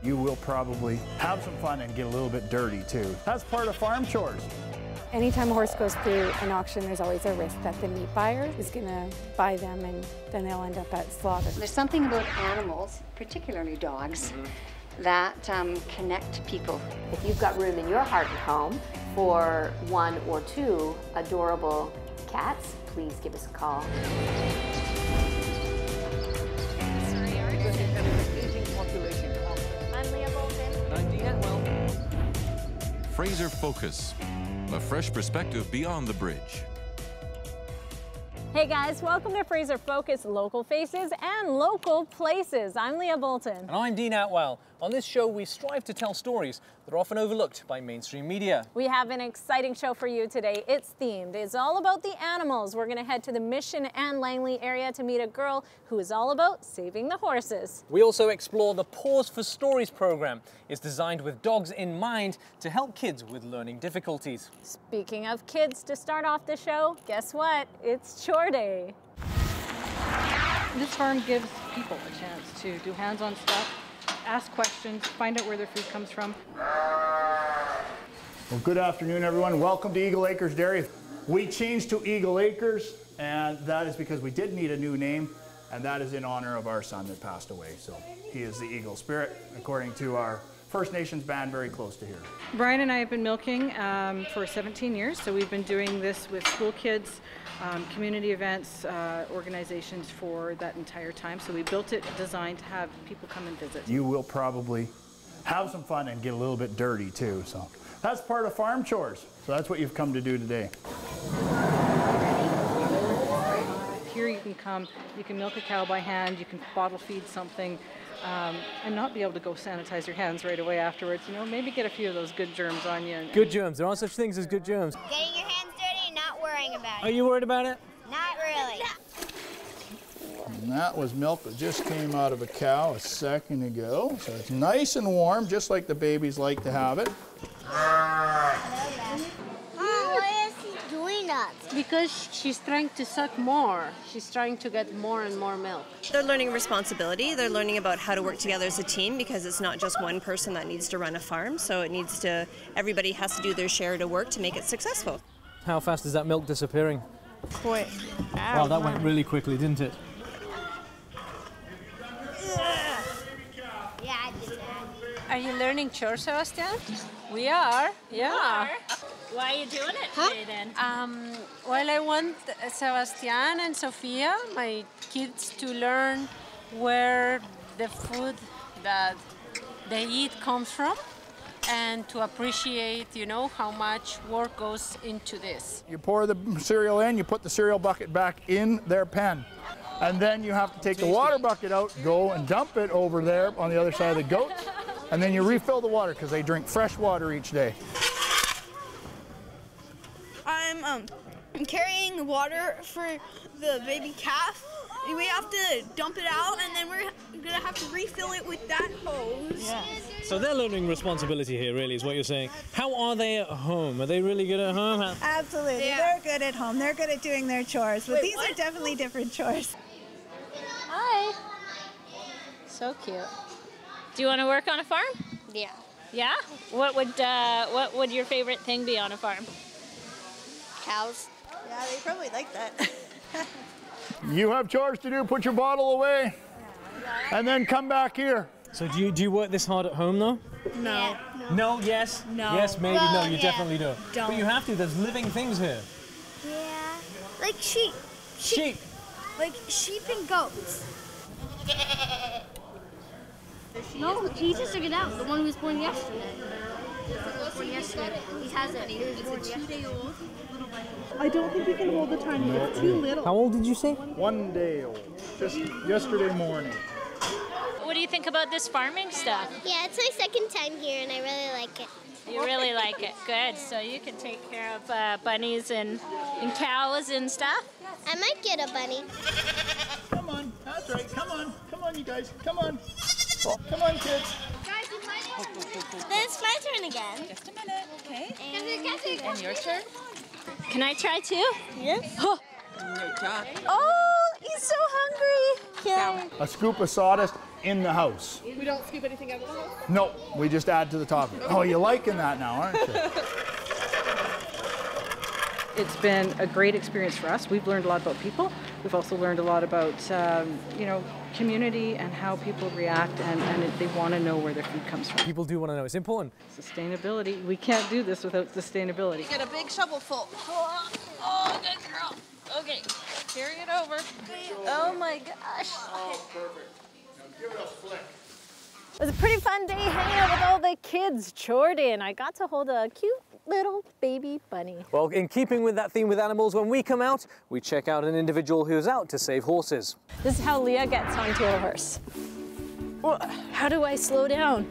You will probably have some fun and get a little bit dirty too. That's part of farm chores. Anytime a horse goes through an auction, there's always a risk that the meat buyer is going to buy them and then they'll end up at slaughter. There's something about animals, particularly dogs, that connect people. If you've got room in your heart and home for 1 or 2 adorable cats, please give us a call. I'm Leah Bolton. I'm Dean. Fraser Focus, a fresh perspective beyond the bridge. Hey guys, welcome to Fraser Focus, local faces and local places. I'm Leah Bolton. And I'm Dean Atwell. On this show, we strive to tell stories that are often overlooked by mainstream media. We have an exciting show for you today. It's themed. It's all about the animals. We're going to head to the Mission and Langley area to meet a girl who is all about saving the horses. We also explore the Pause for Stories program. It's designed with dogs in mind to help kids with learning difficulties. Speaking of kids, to start off the show, guess what? It's chore day. This farm gives people a chance to do hands-on stuff, ask questions, find out where their food comes from. Well, good afternoon, everyone. Welcome to Eagle Acres Dairy. We changed to Eagle Acres, and that is because we did need a new name, and that is in honor of our son that passed away. So he is the Eagle Spirit, according to our First Nations band very close to here. Brian and I have been milking for 17 years, so we've been doing this with school kids, community events, organizations for that entire time. So we built it designed to have people come and visit. You will probably have some fun and get a little bit dirty too. So that's part of farm chores. So that's what you've come to do today. Here you can come, you can milk a cow by hand, you can bottle feed something, and not be able to go sanitize your hands right away afterwards. You know, maybe get a few of those good germs on you. Good germs. There are such things as good germs. Getting your hands dirty and not worrying about it. Are you worried about it? Not really. And that was milk that just came out of a cow a second ago. So it's nice and warm, just like the babies like to have it. Why is he doing that? Because she's trying to suck more. She's trying to get more and more milk. They're learning responsibility. They're learning about how to work together as a team, because it's not just one person that needs to run a farm. So it needs to, everybody has to do their share to work to make it successful. How fast is that milk disappearing? Quick. Wow, that went really quickly, didn't it? Yeah, I did that. Are you learning chores, Sebastian? We are, yeah. Why are you doing it today then? Well, I want Sebastian and Sofia, my kids, to learn where the food that they eat comes from, and to appreciate, you know, how much work goes into this. You pour the cereal in, you put the cereal bucket back in their pen. And then you have to take the water bucket out, go and dump it over there on the other side of the goats. And then you refill the water because they drink fresh water each day. I'm carrying water for the baby calf. We have to dump it out, and then we're gonna have to refill it with that hose. Yeah. So they're learning responsibility here, really, is what you're saying. How are they at home? Are they really good at home? Absolutely, yeah. They're good at home. They're good at doing their chores, but these are definitely different chores. Hi. So cute. Do you want to work on a farm? Yeah. Yeah? What would your favorite thing be on a farm? Cows. Yeah, they probably like that. You have chores to do, put your bottle away, and then come back here. So do you work this hard at home, though? No. Yeah. No, yes? No. Yes, maybe, Well, no, you yeah. definitely do. Don't. But you have to, there's living things here. Yeah. Like sheep. Sheep. Like sheep and goats. No, he just took it out. The one who was born yesterday. He has it. He's a 2-day-old. I don't think you can hold the tiny. It's too little. How old did you say? 1 day old, just yesterday morning. What do you think about this farming stuff? Yeah, it's my second time here, and I really like it. You really like it. Good. So you can take care of bunnies and cows and stuff? I might get a bunny. Come on, that's right, come on, you guys, come on. Oh, come on, kids. Guys, it's my turn. Then it's my turn again. Just a minute, okay? And your turn? Can I try too? Yes. Oh, he's so hungry. A scoop of sawdust in the house. We don't scoop anything out of the house? No, we just add to the top. Oh, you're liking that now, aren't you? It's been a great experience for us. We've learned a lot about people. We've also learned a lot about, you know, community and how people react, and they want to know where their food comes from. People do want to know. It's important. Sustainability. We can't do this without sustainability. Get a big shovel full. Oh, good girl. Okay, carry it over. Oh my gosh. Oh, perfect. Now give it a flick. It was a pretty fun day hanging out with all the kids. Jordan, I got to hold a cute little baby bunny. Well, in keeping with that theme with animals, when we come out, we check out an individual who's out to save horses. This is how Leah gets onto a horse. How do I slow down?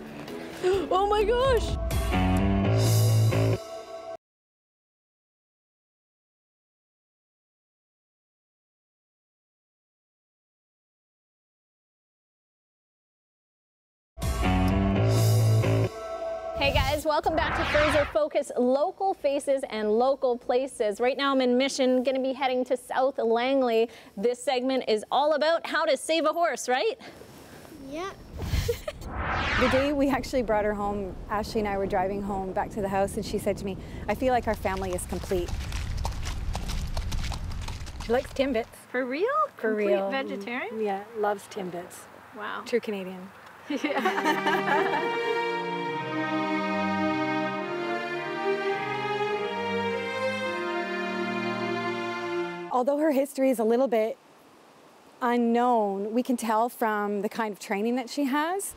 Oh my gosh! Hey guys, welcome back to Fraser Focus, local faces and local places. Right now I'm in Mission, gonna be heading to South Langley. This segment is all about how to save a horse, right? Yeah. The day we actually brought her home, Ashley and I were driving home back to the house, and she said to me, I feel like our family is complete. She likes Timbits. For real? For real. Vegetarian? Yeah, loves Timbits. Wow. True Canadian. Yeah. Although her history is a little bit unknown, we can tell from the kind of training that she has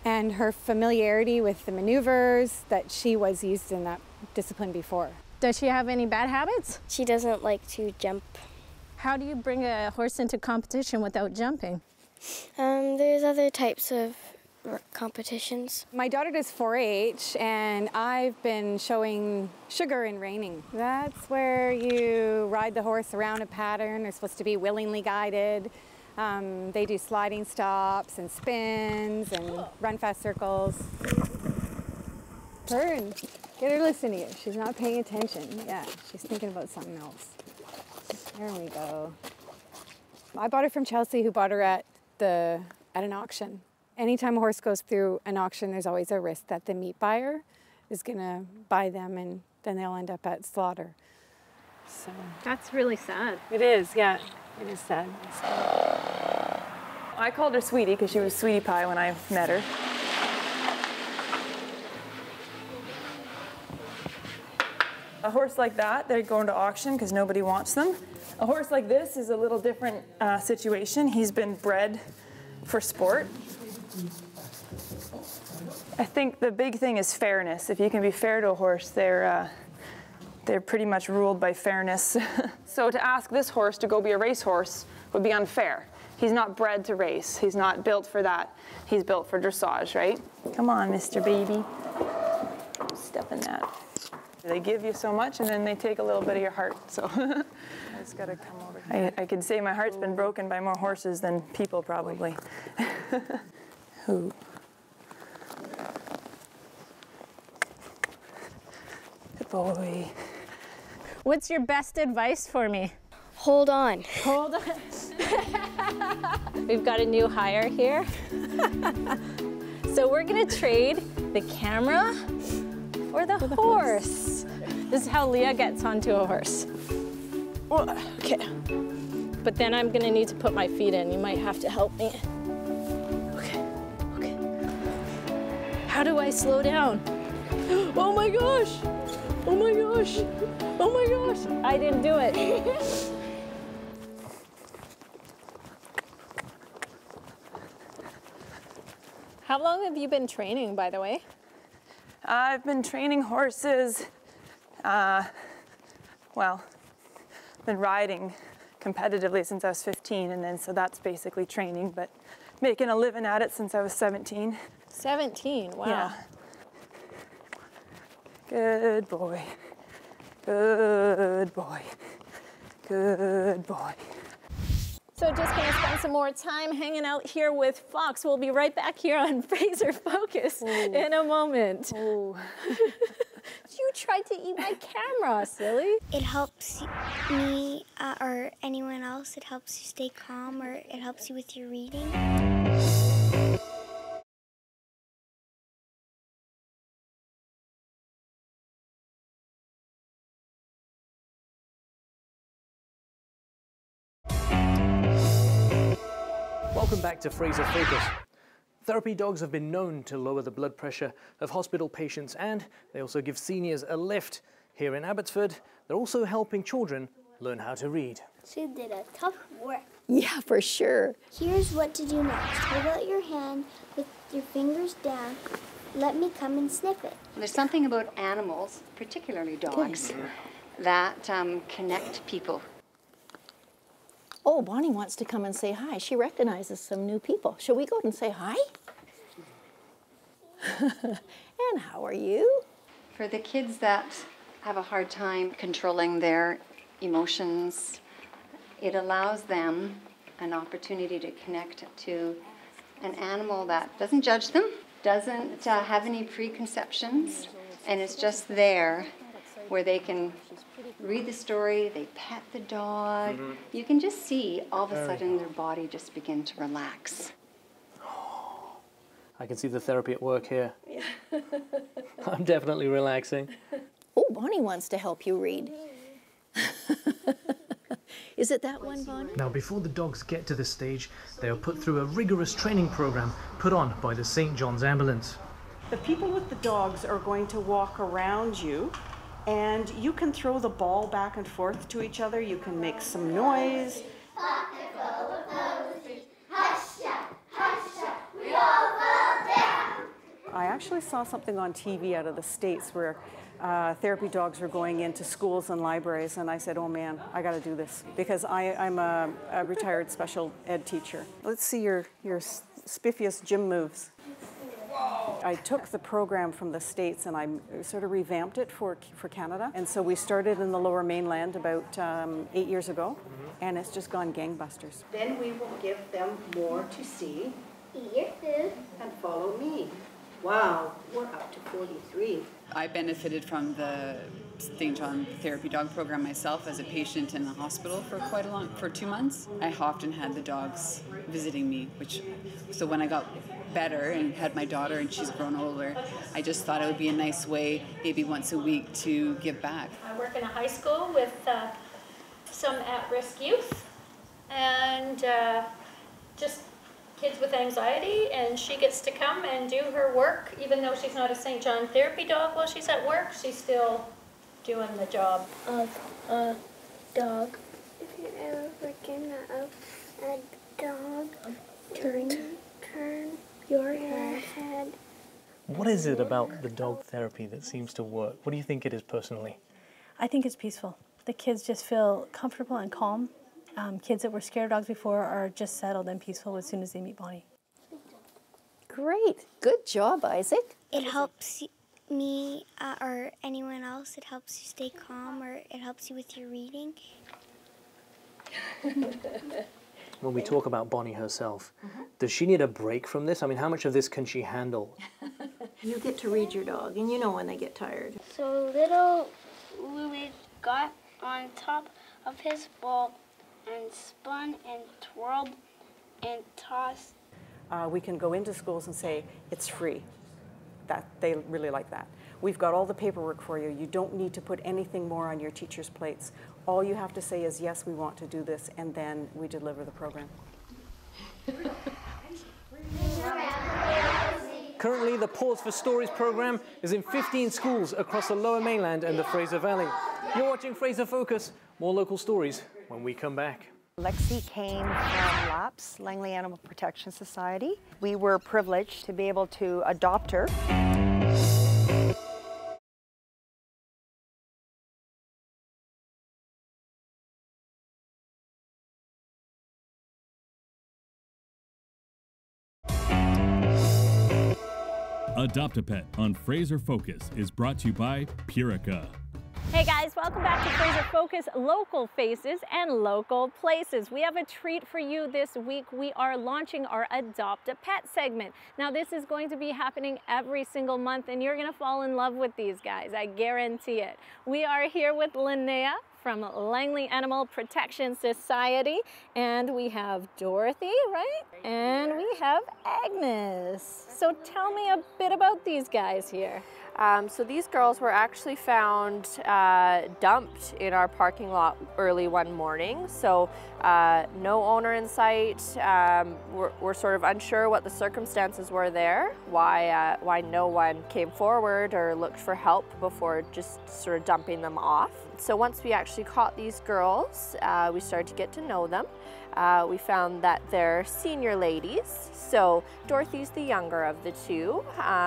and her familiarity with the maneuvers that she was used in that discipline before. Does she have any bad habits? She doesn't like to jump. How do you bring a horse into competition without jumping? There's other types of competitions. My daughter does 4-H, and I've been showing sugar and reining. That's where you ride the horse around a pattern. They're supposed to be willingly guided. They do sliding stops and spins and run fast circles. Turn. Get her listening to you. She's not paying attention. Yeah, she's thinking about something else. There we go. I bought her from Chelsea, who bought her at an auction. Anytime a horse goes through an auction, there's always a risk that the meat buyer is going to buy them, and then they'll end up at slaughter. So that's really sad. It is, yeah. It is sad. I called her Sweetie because she was Sweetie Pie when I met her. A horse like that, they're going to auction because nobody wants them. A horse like this is a little different situation. He's been bred for sport. I think the big thing is fairness. If you can be fair to a horse, they're pretty much ruled by fairness. So to ask this horse to go be a racehorse would be unfair. He's not bred to race. He's not built for that. He's built for dressage, right? Come on, Mr. Baby. Step in that. They give you so much, and then they take a little bit of your heart, so. I just gotta come over here. I can say my heart's been broken by more horses than people, probably. Who? Good boy. What's your best advice for me? Hold on. Hold on. We've got a new hire here. So we're gonna trade the camera for the horse. This is how Leah gets onto a horse. Okay. But then I'm gonna need to put my feet in. You might have to help me. Okay, okay. How do I slow down? Oh my gosh! Oh my gosh! Oh my gosh! I didn't do it. How long have you been training, by the way? I've been training horses, well, been riding competitively since I was 15, and then so that's basically training, but making a living at it since I was 17. 17, wow. Yeah. Good boy. Good boy. Good boy. So just gonna spend some more time hanging out here with Fox. We'll be right back here on Fraser Focus in a moment. You tried to eat my camera, silly. It helps me or anyone else. It helps you stay calm, or it helps you with your reading. Welcome back to Fraser Focus. Therapy dogs have been known to lower the blood pressure of hospital patients, and they also give seniors a lift. Here in Abbotsford, they're also helping children learn how to read. She did a tough work. Yeah, for sure. Here's what to do next. Hold out your hand with your fingers down. Let me come and sniff it. There's something about animals, particularly dogs, that connect people. Oh, Bonnie wants to come and say hi. She recognizes some new people. Shall we go and say hi? And how are you? For the kids that have a hard time controlling their emotions, it allows them an opportunity to connect to an animal that doesn't judge them, doesn't have any preconceptions, and is just there where they can read the story, they pet the dog. You can just see all of a sudden their body just begin to relax. I can see the therapy at work here. Yeah. I'm definitely relaxing. Oh, Bonnie wants to help you read. Is it that one, Bonnie? Now, before the dogs get to this stage, they are put through a rigorous training program put on by the St. John's Ambulance. The people with the dogs are going to walk around you, and you can throw the ball back and forth to each other. You can make some noise. I actually saw something on TV out of the States where therapy dogs were going into schools and libraries, and I said, oh man, I got to do this, because I'm a retired special ed teacher. Let's see your spiffiest gym moves. I took the program from the States and I sort of revamped it for Canada. And so we started in the Lower Mainland about 8 years ago, and it's just gone gangbusters. Then we will give them more to see. Eat your food. And follow me. Wow, we're up to 43. I benefited from the St. John therapy dog program myself as a patient in the hospital for 2 months. I often had the dogs visiting me, so when I got better and had my daughter and she's grown older, I just thought it would be a nice way, maybe once a week, to give back. I work in a high school with some at-risk youth and just kids with anxiety, and she gets to come and do her work. Even though she's not a St. John therapy dog while she's at work, she's still doing the job of a dog. If you're ever looking at a dog, turn your head. What is it about the dog therapy that seems to work? What do you think it is personally? I think it's peaceful. The kids just feel comfortable and calm. Kids that were scared of dogs before are just settled and peaceful as soon as they meet Bonnie. Great. Good job, Isaac. It helps me or anyone else. It helps you stay calm, or it helps you with your reading. When we talk about Bonnie herself, does she need a break from this? I mean, how much of this can she handle? You get to read your dog, and you know when they get tired. So little Louis got on top of his ball and spun and twirled and tossed. We can go into schools and say, it's free. They really like that. We've got all the paperwork for you. You don't need to put anything more on your teachers' plates. All you have to say is, yes, we want to do this, and then we deliver the program. Currently, the Pause for Stories program is in 15 schools across the Lower Mainland and the Fraser Valley. You're watching Fraser Focus. More local stories when we come back. Lexi came from LAPS, Langley Animal Protection Society. We were privileged to be able to adopt her. Adopt a Pet on Fraser Focus is brought to you by Purica. Hey guys, welcome back to Fraser Focus, local faces and local places. We have a treat for you this week. We are launching our Adopt a Pet segment. Now this is going to be happening every single month, and you're gonna fall in love with these guys, I guarantee it. We are here with Leah from Langley Animal Protection Society, and we have Dorothy, right? And we have Agnes. So tell me a bit about these guys here. So these girls were actually found dumped in our parking lot early one morning. So no owner in sight. We're sort of unsure what the circumstances were there, why no one came forward or looked for help before just sort of dumping them off. So once we actually caught these girls, we started to get to know them. We found that they're senior ladies. So Dorothy's the younger of the two.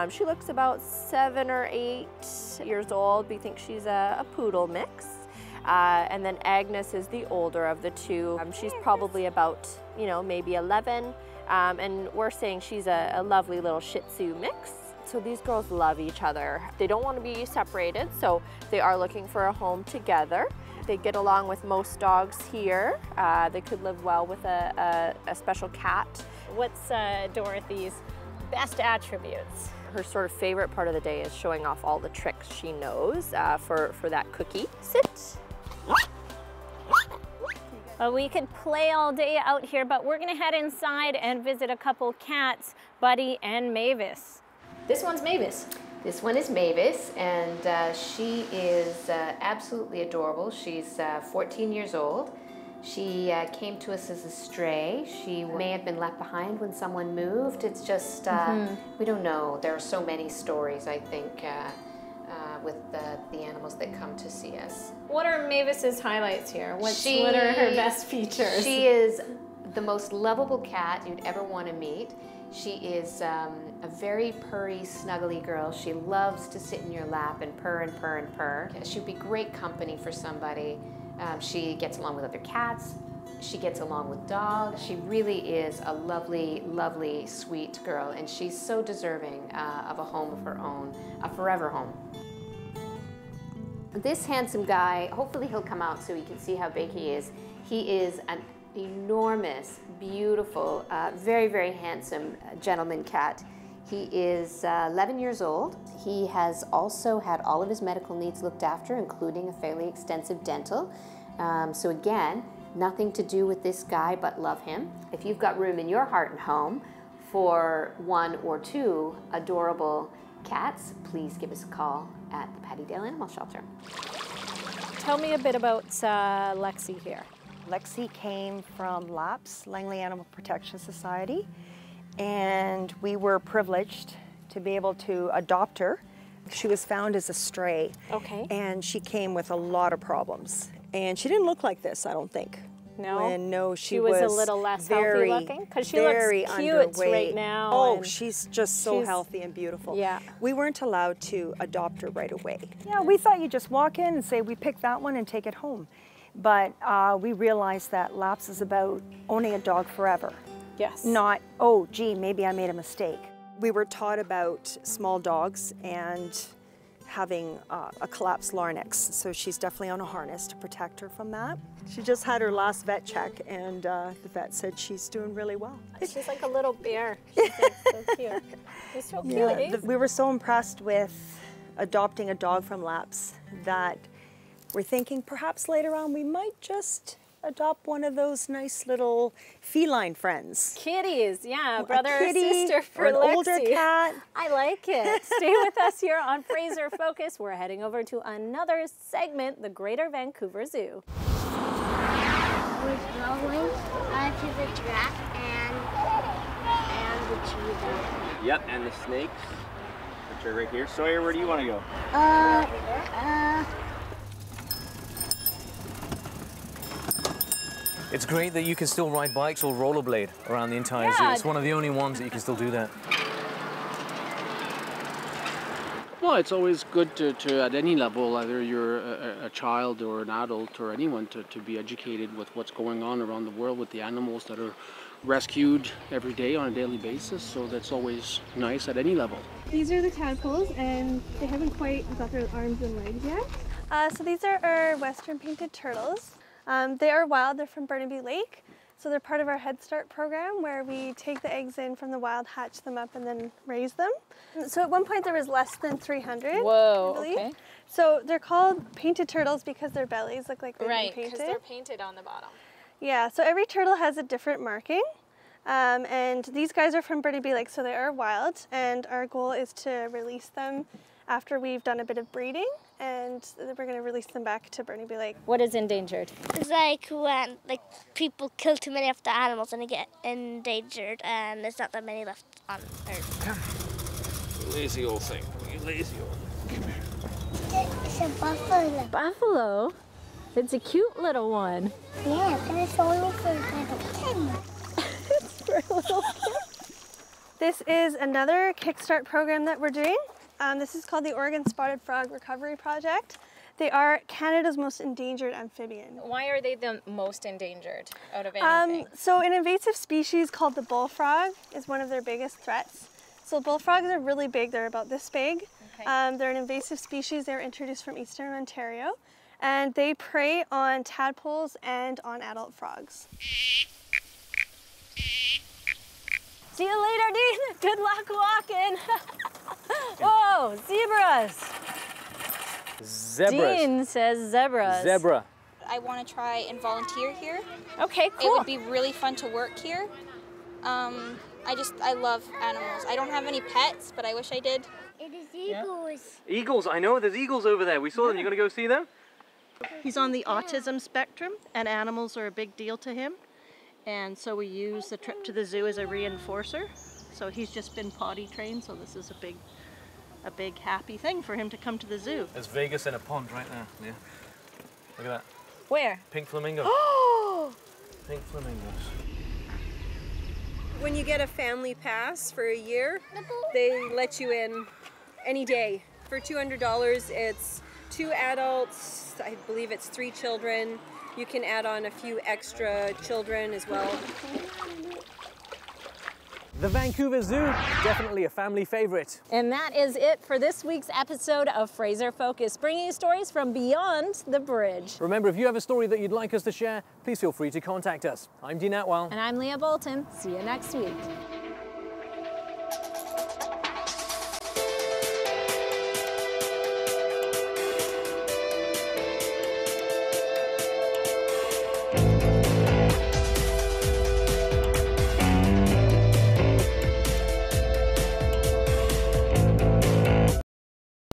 She looks about 7 or 8 years old. We think she's a poodle mix. And then Agnes is the older of the two. She's probably about, maybe 11. And we're saying she's a lovely little Shih Tzu mix. So these girls love each other. They don't want to be separated, so they are looking for a home together. They get along with most dogs here. They could live well with a special cat. What's Dorothy's best attributes? Her sort of favorite part of the day is showing off all the tricks she knows for that cookie. Sit. Well, we could play all day out here, but we're gonna head inside and visit a couple cats, Buddy and Mavis. This one's Mavis. This one is Mavis, and she is absolutely adorable. She's 14 years old. She came to us as a stray. She may have been left behind when someone moved. It's just, we don't know. There are so many stories, I think, with the animals that come to see us. What are Mavis's highlights here? What are her best features? She is the most lovable cat you'd ever want to meet. She is a very purry, snuggly girl. She loves to sit in your lap and purr and purr and purr. She'd be great company for somebody. She gets along with other cats. She gets along with dogs. She really is a lovely, lovely, sweet girl, and she's so deserving of a home of her own, a forever home. This handsome guy, hopefully he'll come out so you can see how big he is. He is an enormous, beautiful, very, very handsome gentleman cat. He is 11 years old. He has also had all of his medical needs looked after, including a fairly extensive dental. So again, nothing to do with this guy but love him. If you've got room in your heart and home for 1 or 2 adorable cats, please give us a call at the Pattydale Animal Shelter. Tell me a bit about Lexi here. Lexi came from LAPS, Langley Animal Protection Society, and we were privileged to be able to adopt her. She was found as a stray, and she came with a lot of problems. And she didn't look like this, I don't think. No? And no, she was a little less healthy looking? Because she looks cute underweight right now. Oh, she's just so healthy and beautiful. Yeah. We weren't allowed to adopt her right away. Yeah, we thought you just walk in and say, we picked that one and take it home. But we realized that LAPS is about owning a dog forever. Yes. Not, oh, gee, maybe I made a mistake. We were taught about small dogs and having a collapsed larynx. So she's definitely on a harness to protect her from that. She just had her last vet check, and the vet said she's doing really well. She's like a little bear. She's like so cute. She's so cute, eh? We were so impressed with adopting a dog from LAPS that we're thinking perhaps later on we might just adopt one of those nice little feline friends. Kitties, yeah, brother or kitty, sister for or an Lexi. older cat. I like it. Stay with us here on Fraser Focus. We're heading over to another segment, the Greater Vancouver Zoo. We're going to the track and the cheetah. Yep, and the snakes, which are right here. Sawyer, where do you want to go? It's great that you can still ride bikes or rollerblade around the entire zoo. It's one of the only ones that you can still do that. Well, it's always good to at any level, whether you're a child or an adult or anyone, to be educated with what's going on around the world with the animals that are rescued every day on a daily basis. So that's always nice at any level. These are the tadpoles, and they haven't quite got their arms and legs yet. So these are our western painted turtles. They are wild, they're from Burnaby Lake. So they're part of our Head Start program where we take the eggs in from the wild, hatch them up, and then raise them. So at one point there was less than 300. Whoa, okay. So they're called painted turtles because their bellies look like they've been painted. Right, because they're painted on the bottom. Yeah, so every turtle has a different marking. And these guys are from Burnaby Lake, so they are wild, and our goal is to release them after we've done a bit of breeding, and we're going to release them back to Burnaby Lake. What is endangered? It's like when people kill too many of the animals and they get endangered, and there's not that many left on Earth. Come. Lazy old thing. You lazy old. Come here. It's a buffalo. Buffalo? It's a cute little one. Yeah, but it's only for little kids. It's for little kids. This is another Kickstart program that we're doing. This is called the Oregon Spotted Frog Recovery Project. They are Canada's most endangered amphibian. Why are they the most endangered out of anything? So an invasive species called the bullfrog is one of their biggest threats. So bullfrogs are really big, they're about this big. Okay. They're an invasive species, they were introduced from Eastern Ontario, and they prey on tadpoles and on adult frogs. See you later, Dean. Good luck walking. Whoa, zebras. Zebras. Dean says zebras. Zebra. I want to try and volunteer here. Okay, cool. It would be really fun to work here. I love animals. I don't have any pets, but I wish I did. It is eagles. Yeah. Eagles, I know, there's eagles over there. We saw them. You gonna go see them? He's on the autism spectrum, and animals are a big deal to him. And so we use the trip to the zoo as a reinforcer. So he's just been potty trained, so this is a big happy thing for him to come to the zoo. There's Vegas in a pond right now. Yeah. Look at that. Where? Pink flamingo. Oh! Pink flamingos. When you get a family pass for a year, they let you in any day. For $200, it's 2 adults, I believe it's 3 children. You can add on a few extra children as well. The Vancouver Zoo, definitely a family favorite. And that is it for this week's episode of Fraser Focus, bringing you stories from beyond the bridge. Remember, if you have a story that you'd like us to share, please feel free to contact us. I'm Dean Atwell. And I'm Leah Bolton. See you next week.